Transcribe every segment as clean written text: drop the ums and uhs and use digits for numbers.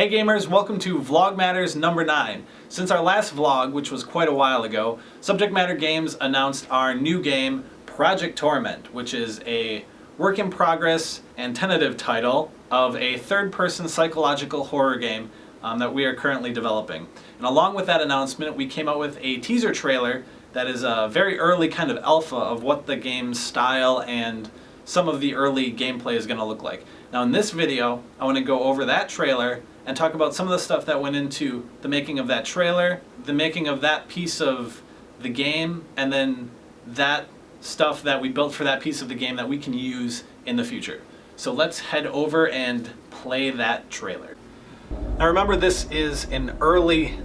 Hey gamers, welcome to Vlog Matters number 9. Since our last vlog, which was quite a while ago, Subject Matter Games announced our new game, Project Torment, which is a work in progress and tentative title of a third-person psychological horror game that we are currently developing. And along with that announcement, we came out with a teaser trailer that is a very early kind of alpha of what the game's style and some of the early gameplay is going to look like. Now in this video, I want to go over that trailer and talk about some of the stuff that went into the making of that trailer, the making of that piece of the game, and then that stuff that we built for that piece of the game that we can use in the future. So let's head over and play that trailer. Now remember, this is an early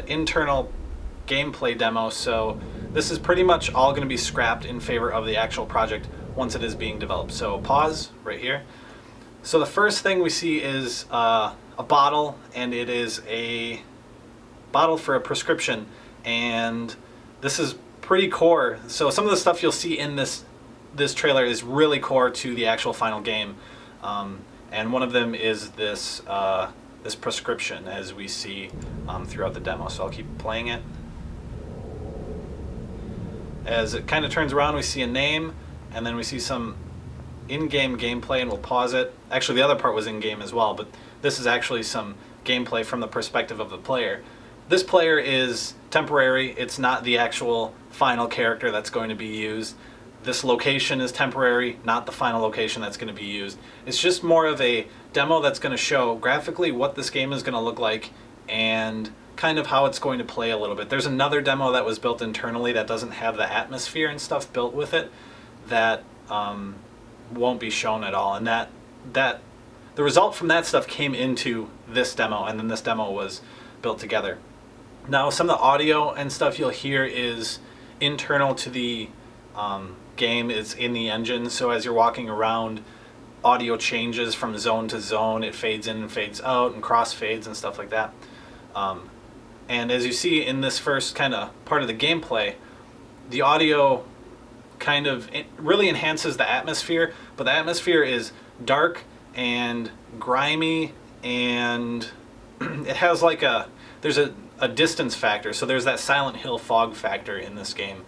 internal gameplay demo, so this is pretty much all going to be scrapped in favor of the actual project once it is being developed. So pause right here. So the first thing we see is a bottle, and it is a bottle for a prescription, and this is pretty core. So some of the stuff you'll see in this trailer is really core to the actual final game, and one of them is this this prescription, as we see throughout the demo. So I'll keep playing it. As it kind of turns around, we see a name, and then we see some in-game gameplay, and we'll pause it. Actually, the other part was in-game as well, but this is actually some gameplay from the perspective of the player. This player is temporary. It's not the actual final character that's going to be used. This location is temporary, not the final location that's going to be used. It's just more of a demo that's going to show graphically what this game is going to look like and kind of how it's going to play a little bit. There's another demo that was built internally that doesn't have the atmosphere and stuff built with it that won't be shown at all, and that the result from that stuff came into this demo, and then this demo was built together. Now some of the audio and stuff you'll hear is internal to the game. It's in the engine, so as you're walking around, audio changes from zone to zone. It fades in and fades out and crossfades and stuff like that. And as you see in this first kind of part of the gameplay, the audio kind of really enhances the atmosphere, but the atmosphere is dark and grimy, and it has like there's a distance factor, so there's that Silent Hill fog factor in this game,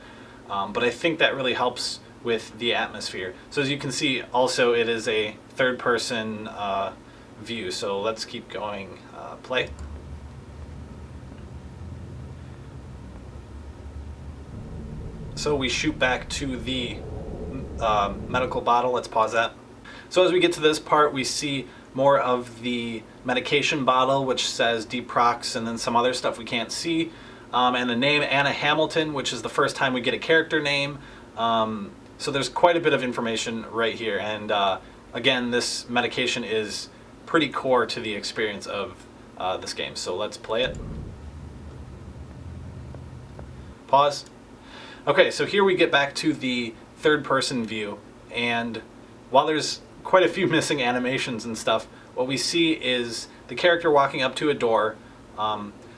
but I think that really helps with the atmosphere. So as you can see, also it is a third-person view, so let's keep going. Play. So we shoot back to the medical bottle. Let's pause that. So as we get to this part, we see more of the medication bottle, which says Deprox, and then some other stuff we can't see, and the name Anna Hamilton, which is the first time we get a character name. So there's quite a bit of information right here, and again, this medication is pretty core to the experience of this game. So let's play it. Pause. Okay, so here we get back to the third-person view, and while there's quite a few missing animations and stuff, what we see is the character walking up to a door.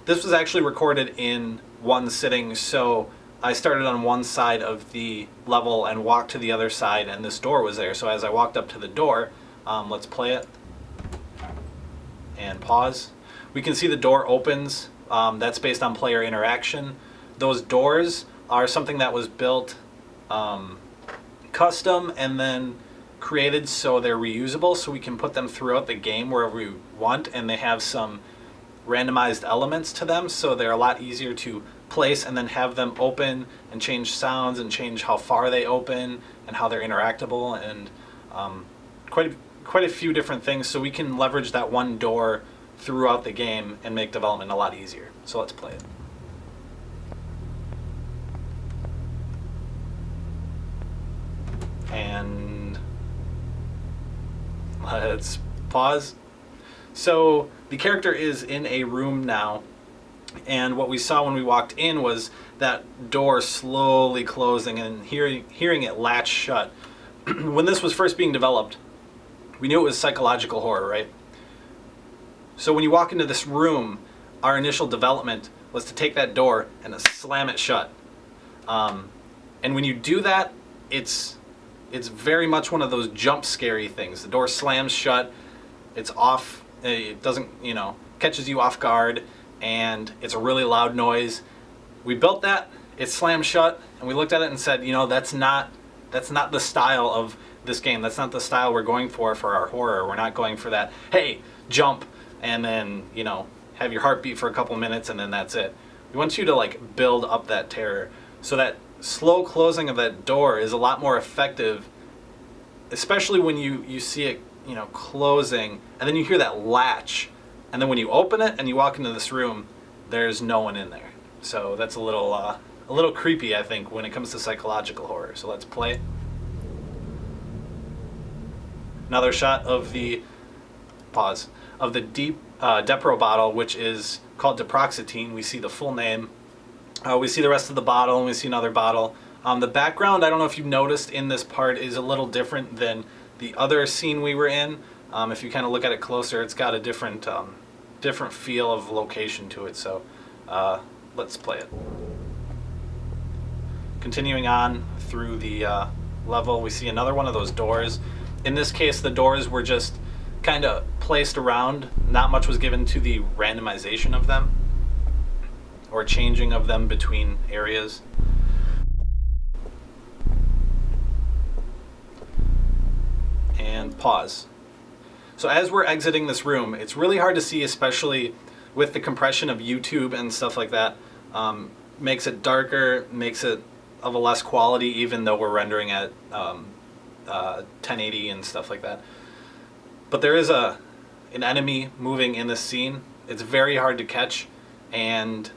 This was actually recorded in one sitting, so I started on one side of the level and walked to the other side, and this door was there. So as I walked up to the door, let's play it and pause. We can see the door opens. That's based on player interaction. Those doors are something that was built custom and then created so they're reusable, so we can put them throughout the game wherever we want, and they have some randomized elements to them, so they're a lot easier to place and then have them open and change sounds and change how far they open and how they're interactable, and quite a few different things, so we can leverage that one door throughout the game and make development a lot easier. So let's play it. And let's pause. So the character is in a room now, and what we saw when we walked in was that door slowly closing and hearing it latch shut. When this was first being developed, we knew it was psychological horror, right? So when you walk into this room, our initial development was to take that door and to slam it shut. And when you do that, it's very much one of those jump scary things. The door slams shut, it's off It doesn't, catches you off guard, and it's a really loud noise. We built that. It slammed shut, and we looked at it and said, that's not the style of this game. That's not the style we're going for our horror. We're not going for that, hey, jump, and then, have your heart beat for a couple minutes, and then that's it. We want you to, like, build up that terror. So that slow closing of that door is a lot more effective, especially when you see it, closing, and then you hear that latch, and then when you open it and you walk into this room, there's no one in there. So that's a little creepy, I think, when it comes to psychological horror. So let's play. Another shot of the deep Depro bottle, which is called Deproxetine. We see the full name. We see the rest of the bottle, and we see another bottle. The background, I don't know if you've noticed in this part, is a little different than the other scene we were in. If you kind of look at it closer, it's got a different feel of location to it. So let's play it. Continuing on through the level, we see another one of those doors. In this case, the doors were just kind of placed around. Not much was given to the randomization of them or changing of them between areas. And pause. So as we're exiting this room, it's really hard to see, especially with the compression of YouTube and stuff like that. Makes it darker, makes it of a less quality, even though we're rendering at 1080 and stuff like that. But there is an enemy moving in this scene. It's very hard to catch, and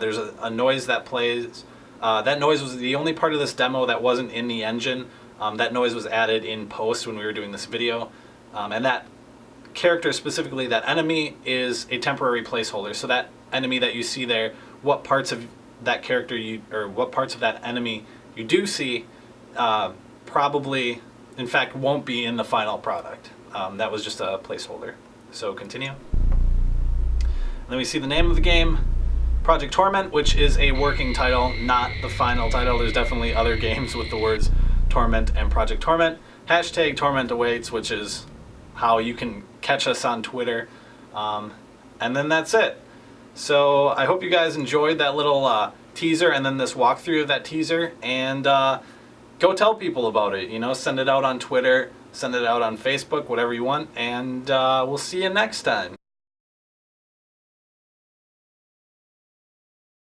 there's a noise that plays. That noise was the only part of this demo that wasn't in the engine. That noise was added in post when we were doing this video. And that character specifically, that enemy, is a temporary placeholder. So that enemy that you see there, what parts of that character what parts of that enemy you do see, probably, in fact, won't be in the final product. That was just a placeholder. So continue. And then we see the name of the game, Project Torment, which is a working title, not the final title. There's definitely other games with the words Torment and Project Torment. Hashtag Torment awaits, which is how you can catch us on Twitter. And then that's it. So I hope you guys enjoyed that little teaser and then this walkthrough of that teaser. And go tell people about it. Send it out on Twitter, send it out on Facebook, whatever you want. And we'll see you next time.